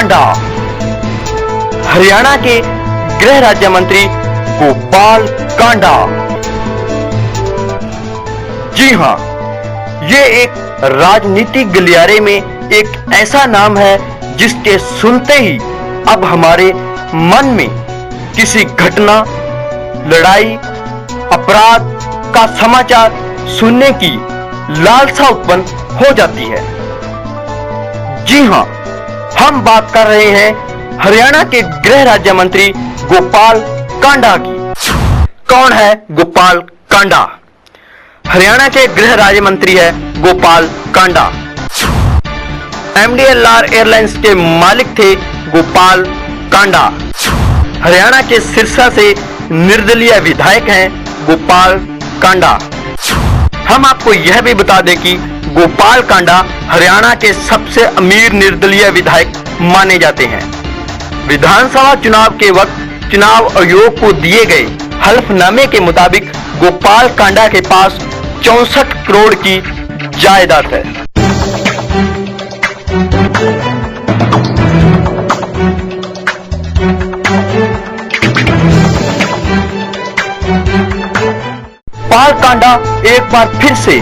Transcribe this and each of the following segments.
कांडा। हरियाणा के गृह राज्य मंत्री गोपाल कांडा। जी हां, ये एक राजनीतिक गलियारे में एक ऐसा नाम है जिसके सुनते ही अब हमारे मन में किसी घटना, लड़ाई, अपराध का समाचार सुनने की लालसा उत्पन्न हो जाती है। जी हां, हम बात कर रहे हैं हरियाणा के गृह राज्य मंत्री गोपाल कांडा की। कौन है गोपाल कांडा? हरियाणा के गृह राज्य मंत्री है गोपाल कांडा। MDLR एयरलाइंस के मालिक थे गोपाल कांडा। हरियाणा के सिरसा से निर्दलीय विधायक हैं गोपाल कांडा। हम आपको यह भी बता दें कि गोपाल कांडा हरियाणा के सबसे अमीर निर्दलीय विधायक माने जाते हैं। विधानसभा चुनाव के वक्त चुनाव आयोग को दिए गए हल्फनामे के मुताबिक गोपाल कांडा के पास 64 करोड़ की जायदाद है। गोपाल कांडा एक बार फिर से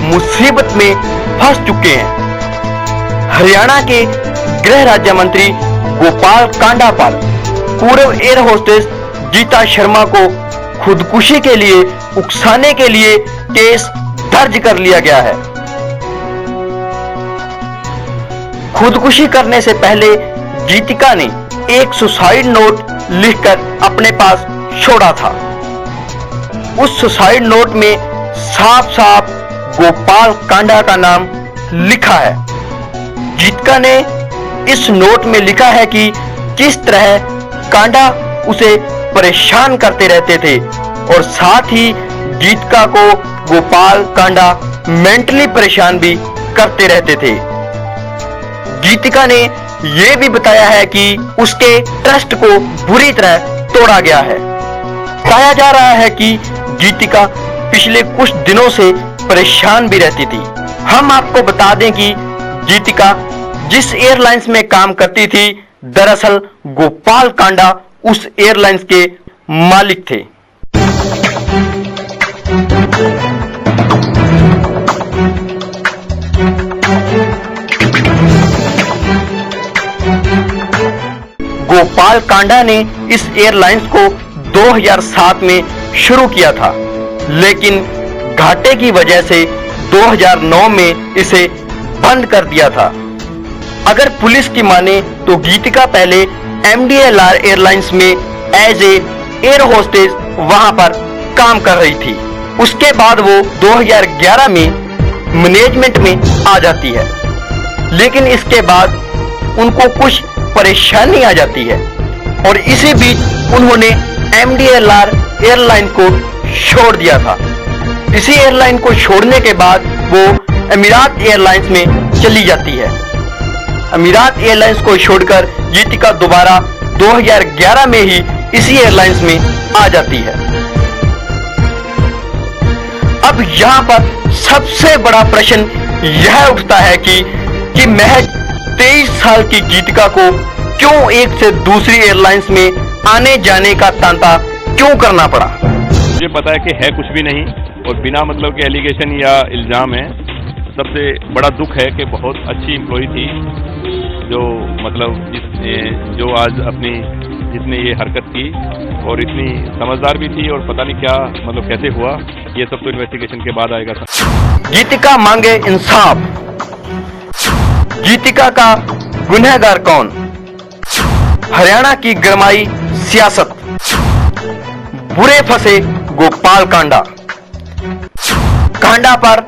मुसीबत में फंस चुके हैं। हरियाणा के गृह राज्य मंत्री गोपाल कांडा पर पूर्व एयर होस्टेस गीता शर्मा को खुदकुशी के लिए उकसाने के लिए केस दर्ज कर लिया गया है। खुदकुशी करने से पहले गीतिका ने एक सुसाइड नोट लिखकर अपने पास छोड़ा था। उस सुसाइड नोट में साफ साफ गोपाल कांडा का नाम लिखा है। गीतिका ने इस नोट में लिखा है कि किस तरह कांडा उसे परेशान करते रहते थे और साथ ही गीतिका को गोपाल कांडा मेंटली परेशान भी करते रहते थे। गीतिका ने यह भी बताया है कि उसके ट्रस्ट को बुरी तरह तोड़ा गया है। बताया जा रहा है कि गीतिका पिछले कुछ दिनों से परेशान भी रहती थी। हम आपको बता दें कि गीतिका जिस एयरलाइंस में काम करती थी, दरअसल गोपाल कांडा उस एयरलाइंस के मालिक थे। गोपाल कांडा ने इस एयरलाइंस को 2007 में शुरू किया था, लेकिन घाटे की वजह से 2009 में इसे बंद कर दिया था। अगर पुलिस की माने तो गीतिका पहले MDLR एयरलाइंस में एज ए एयर होस्टेस वहां पर काम कर रही थी। उसके बाद वो 2011 में मैनेजमेंट में आ जाती है, लेकिन इसके बाद उनको कुछ परेशानी आ जाती है और इसी बीच उन्होंने MDLR एयरलाइन को छोड़ दिया था। इसी एयरलाइन को छोड़ने के बाद वो अमीरात एयरलाइंस में चली जाती है। अमीरात एयरलाइंस को छोड़कर गीतिका दोबारा 2011 में ही इसी एयरलाइंस में आ जाती है। अब यहाँ पर सबसे बड़ा प्रश्न यह उठता है कि महज 23 साल की गीतिका को क्यों एक से दूसरी एयरलाइंस में आने जाने का तांता क्यों करना पड़ा? मुझे पता है कि है कुछ भी नहीं और बिना मतलब के एलिगेशन या इल्जाम है। सबसे बड़ा दुख है कि बहुत अच्छी एम्प्लॉय थी जो मतलब जो आज अपनी जिसने ये हरकत की और इतनी समझदार भी थी और पता नहीं क्या मतलब कैसे हुआ, ये सब तो इन्वेस्टिगेशन के बाद आएगा। गीतिका मांगे इंसाफ। गीतिका का गुनहगार कौन? हरियाणा की गरमाई सियासत। बुरे फंसे गोपाल कांडा। कांडा पर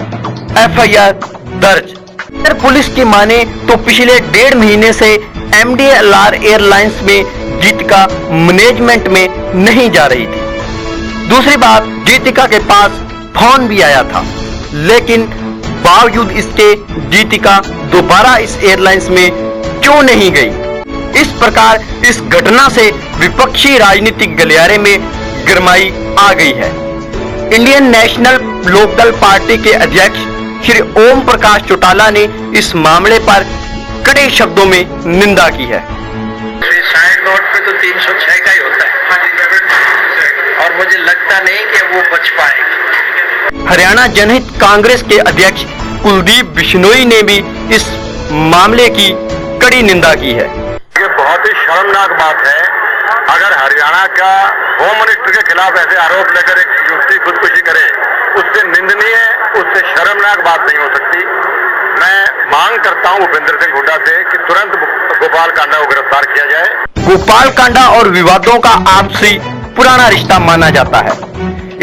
FIR दर्ज। अगर पुलिस की माने तो पिछले 1.5 महीने से MDLR एयरलाइंस में गीतिका मैनेजमेंट में नहीं जा रही थी। दूसरी बात, गीतिका के पास फोन भी आया था, लेकिन बावजूद इसके गीतिका दोबारा इस एयरलाइंस में क्यों नहीं गई? इस प्रकार इस घटना से विपक्षी राजनीतिक गलियारे में गरमाई आ गई है। इंडियन नेशनल लोकदल पार्टी के अध्यक्ष श्री ओम प्रकाश चौटाला ने इस मामले पर कड़े शब्दों में निंदा की है। सुसाइड नोट पे तो 306 का ही होता है और मुझे लगता नहीं कि वो बच पाएगी। हरियाणा जनहित कांग्रेस के अध्यक्ष कुलदीप बिश्नोई ने भी इस मामले की कड़ी निंदा की है। ये बहुत ही शर्मनाक बात है, अगर हरियाणा का होम मिनिस्टर के खिलाफ ऐसे आरोप लेकर एक युवती खुदकुशी करे, उससे निंदनीय, उससे शर्मनाक बात नहीं हो सकती। मैं मांग करता हूं भूपेंद्र सिंह हुड्डा से कि तुरंत गोपाल कांडा को गिरफ्तार किया जाए। गोपाल कांडा और विवादों का आपसी पुराना रिश्ता माना जाता है।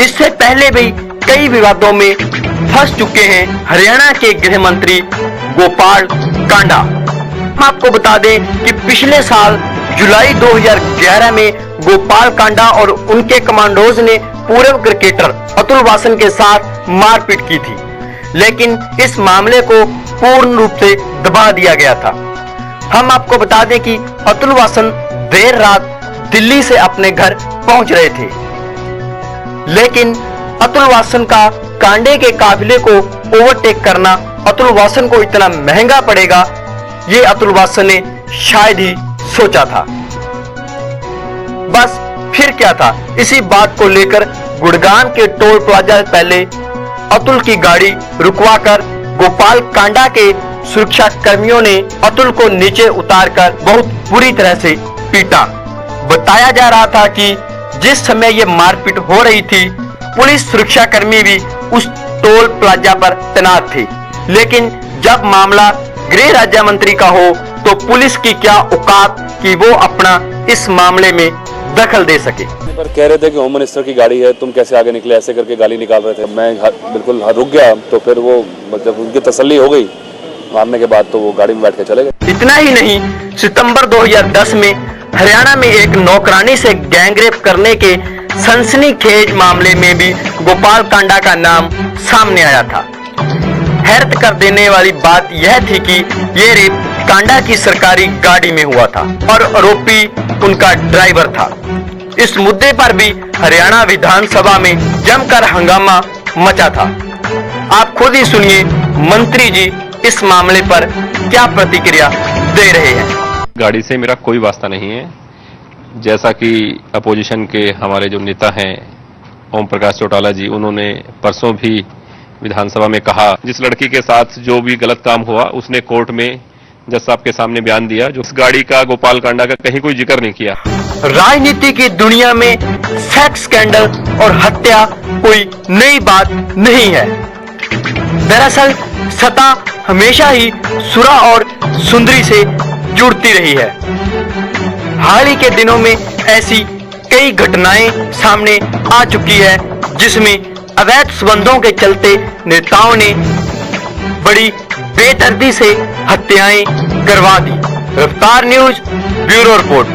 इससे पहले भी कई विवादों में फंस चुके हैं हरियाणा के गृह मंत्री गोपाल कांडा। हम आपको बता दें कि पिछले साल जुलाई 2011 में गोपाल कांडा और उनके कमांडोज ने पूर्व क्रिकेटर अतुल वासन के साथ मारपीट की थी, लेकिन इस मामले को पूर्ण रूप से दबा दिया गया था। हम आपको बता दें कि अतुल वासन देर रात दिल्ली से अपने घर पहुंच रहे थे, लेकिन अतुल वासन का कांडे के काफिले को ओवरटेक करना अतुल वासन को इतना महंगा पड़ेगा, ये अतुल वासन ने शायद ही सोचा था। बस फिर क्या था, इसी बात को लेकर गुड़गांव के टोल प्लाजा पहले अतुल की गाड़ी रुकवाकर गोपाल कांडा के सुरक्षा कर्मियों ने अतुल को नीचे उतारकर बहुत बुरी तरह से पीटा। बताया जा रहा था कि जिस समय ये मारपीट हो रही थी, पुलिस सुरक्षा कर्मी भी उस टोल प्लाजा पर तैनात थे, लेकिन जब मामला गृह राज्य मंत्री का हो तो पुलिस की क्या औकात कि वो अपना इस मामले में दखल दे सके। पर कह रहे थे कि होम मिनिस्टर की गाड़ी है, तुम कैसे आगे निकले, ऐसे करके गाली निकाल रहे थे। मैं बिल्कुल रुक गया, तो फिर वो जब उनकी तसल्ली हो गई मारने के बाद तो वो गाड़ी में बैठ के चले गए। इतना ही नहीं, सितंबर 2010 में हरियाणा में एक नौकरानी से गैंगरेप करने के सनसनीखेज मामले में भी गोपाल कांडा का नाम सामने आया था। हैरत कर देने वाली बात यह थी कि ये रेप कांडा की सरकारी गाड़ी में हुआ था और आरोपी उनका ड्राइवर था। इस मुद्दे पर भी हरियाणा विधानसभा में जमकर हंगामा मचा था। आप खुद ही सुनिए मंत्री जी इस मामले पर क्या प्रतिक्रिया दे रहे हैं। गाड़ी से मेरा कोई वास्ता नहीं है। जैसा कि अपोजिशन के हमारे जो नेता हैं ओम प्रकाश चौटाला जी, उन्होंने परसों भी विधानसभा में कहा, जिस लड़की के साथ जो भी गलत काम हुआ उसने कोर्ट में जज साहब के सामने बयान दिया, जो इस गाड़ी का गोपाल कांडा का कहीं कोई जिक्र नहीं किया। राजनीति की दुनिया में सेक्स स्कैंडल और हत्या कोई नई बात नहीं है। दरअसल सत्ता हमेशा ही सुरा और सुंदरी से जुड़ती रही है। हाल ही के दिनों में ऐसी कई घटनाएं सामने आ चुकी है, जिसमें अवैध संबंधों के चलते नेताओं ने बड़ी बेदर्दी से हत्याएं करवा दी। रफ्तार न्यूज ब्यूरो रिपोर्ट।